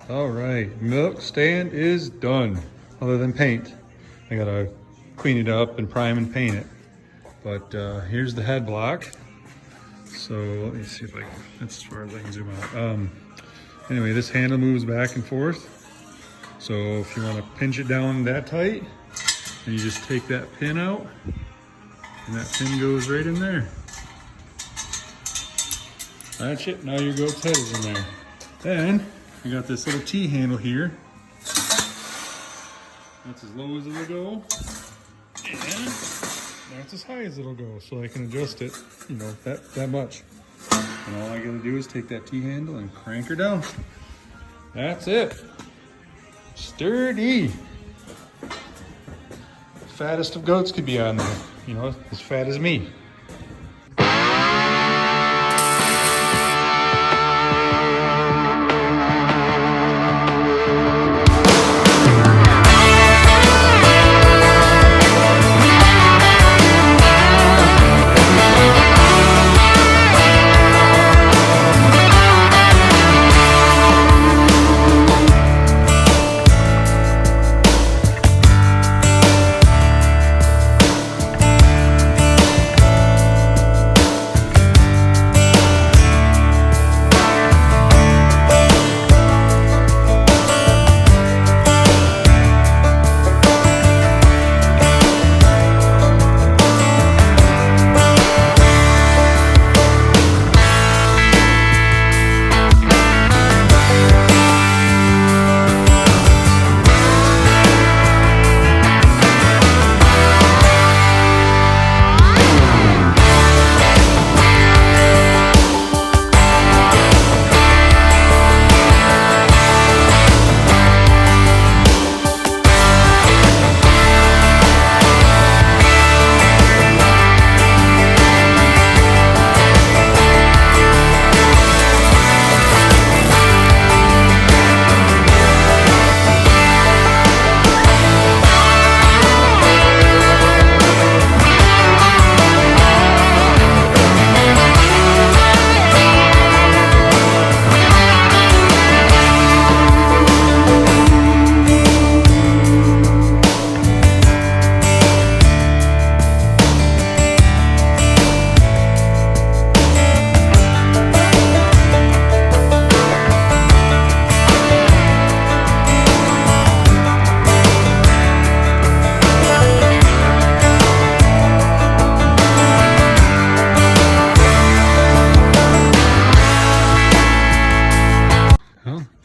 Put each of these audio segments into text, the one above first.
All right, milk stand is done. Other than paint, I gotta clean it up and prime and paint it. But here's the head block. So let me see if I can, that's as far as I can zoom out. Anyway, this handle moves back and forth. So if you want to pinch it down that tight, then you just take that pin out, and that pin goes right in there. That's it, now your goat's head is in there. Then we got this little T handle here. That's as low as it'll go, and that's as high as it'll go. So I can adjust it, you know, that much. And all I gotta do is take that T handle and crank her down. That's it. Sturdy. Fattest of goats could be on there, you know, as fat as me.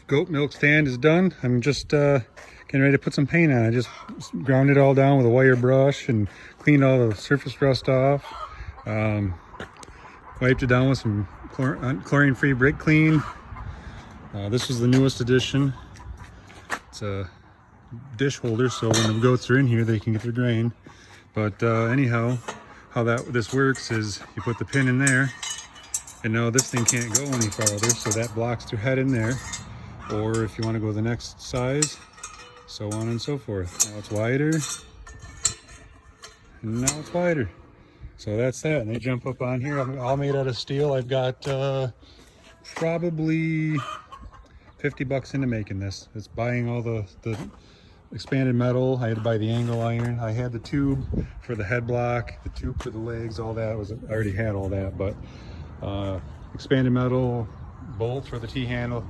Goat milk stand is done. I'm just getting ready to put some paint on. I just ground it all down with a wire brush and cleaned all the surface rust off. Wiped it down with some chlorine-free brake clean. This is the newest addition. It's a dish holder, so when the goats are in here, they can get their grain. But anyhow, how this works is you put the pin in there, and now this thing can't go any farther, so that blocks their head in there. Or if you want to go the next size, so on and so forth. Now it's wider, and now it's wider. So that's that, and they jump up on here. I'm all made out of steel. I've got probably 50 bucks into making this. It's buying all the expanded metal. I had to buy the angle iron. I had the tube for the head block, the tube for the legs, all that. I already had all that, but expanded metal, bolt for the T-handle.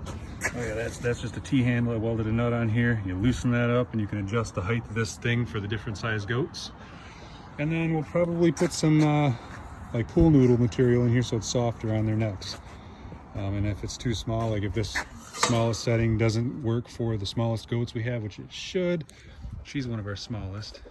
Oh yeah, that's just a T-handle. I welded a nut on here. You loosen that up and you can adjust the height of this thing for the different size goats. And then we'll probably put some like pool noodle material in here so it's softer on their necks. And if it's too small, like if this smallest setting doesn't work for the smallest goats we have, which it should, she's one of our smallest.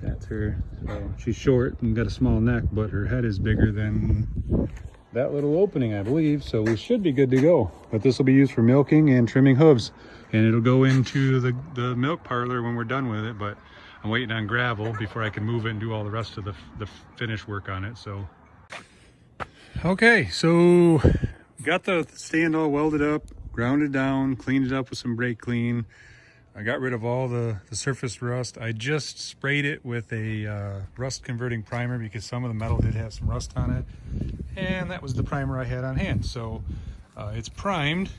That's her. So she's short and got a small neck, but her head is bigger than that little opening, I believe, so we should be good to go. But this will be used for milking and trimming hooves, and it'll go into the milk parlor when we're done with it. But I'm waiting on gravel before I can move it and do all the rest of the finish work on it. So okay, so got the stand all welded up, ground it down, cleaned it up with some brake clean. I got rid of all the surface rust. I just sprayed it with a rust converting primer because some of the metal did have some rust on it, and that was the primer I had on hand. So it's primed.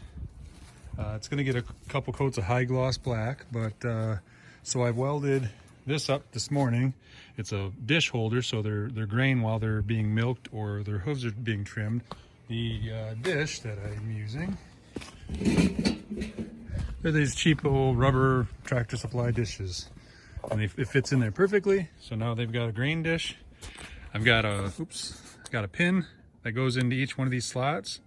It's going to get a couple coats of high gloss black, but so I've welded this up this morning. It's a dish holder, so they're grain while they're being milked or their hooves are being trimmed. The dish that I'm using, they're these cheap old rubber Tractor Supply dishes, and it fits in there perfectly. So now they've got a grain dish. I've got a pin that goes into each one of these slots.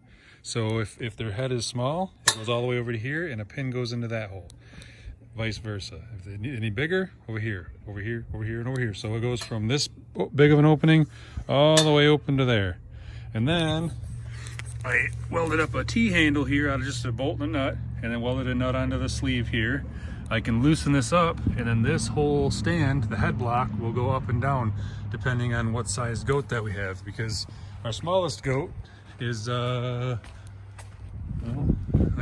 So if their head is small, it goes all the way over to here, and a pin goes into that hole. Vice versa. If they need any bigger, over here, over here, over here, and over here. So it goes from this big of an opening all the way open to there. And then I welded up a T-handle here out of just a bolt and a nut, and then welded a nut onto the sleeve here. I can loosen this up, and then this whole stand, the head block, will go up and down depending on what size goat that we have, because our smallest goat is well,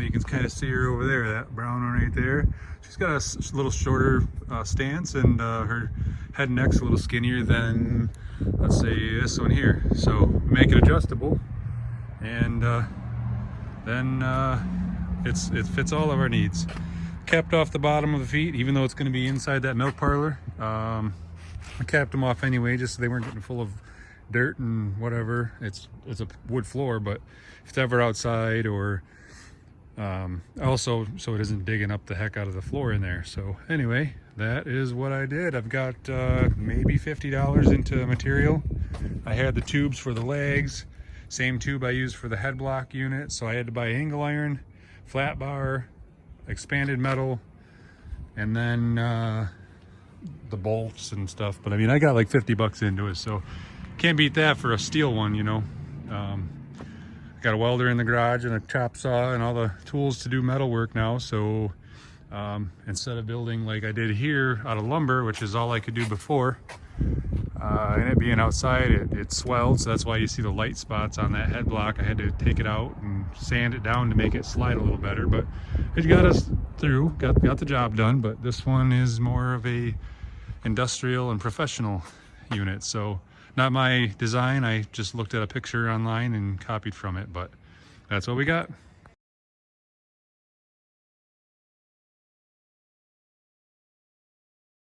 you can kind of see her over there, that brown one right there. She's got a little shorter stance, and her head and neck's a little skinnier than, let's say, this one here. So make it adjustable, and then it fits all of our needs. Capped off the bottom of the feet, even though it's going to be inside that milk parlor. I capped them off anyway, just so they weren't getting full of dirt and whatever. It's a wood floor, but if it's ever outside, or also so it isn't digging up the heck out of the floor in there. So anyway, that is what I did. I've got maybe $50 into material. I had the tubes for the legs, same tube I used for the head block unit, so I had to buy angle iron, flat bar, expanded metal, and then the bolts and stuff. But I mean, I got like 50 bucks into it, so can't beat that for a steel one, you know. Got a welder in the garage and a chop saw and all the tools to do metal work now. So instead of building like I did here out of lumber, which is all I could do before, and it being outside, it swelled. So that's why you see the light spots on that head block. I had to take it out and sand it down to make it slide a little better, but it got us through, got the job done. But this one is more of a industrial and professional unit. So not my design, I just looked at a picture online and copied from it, but that's what we got.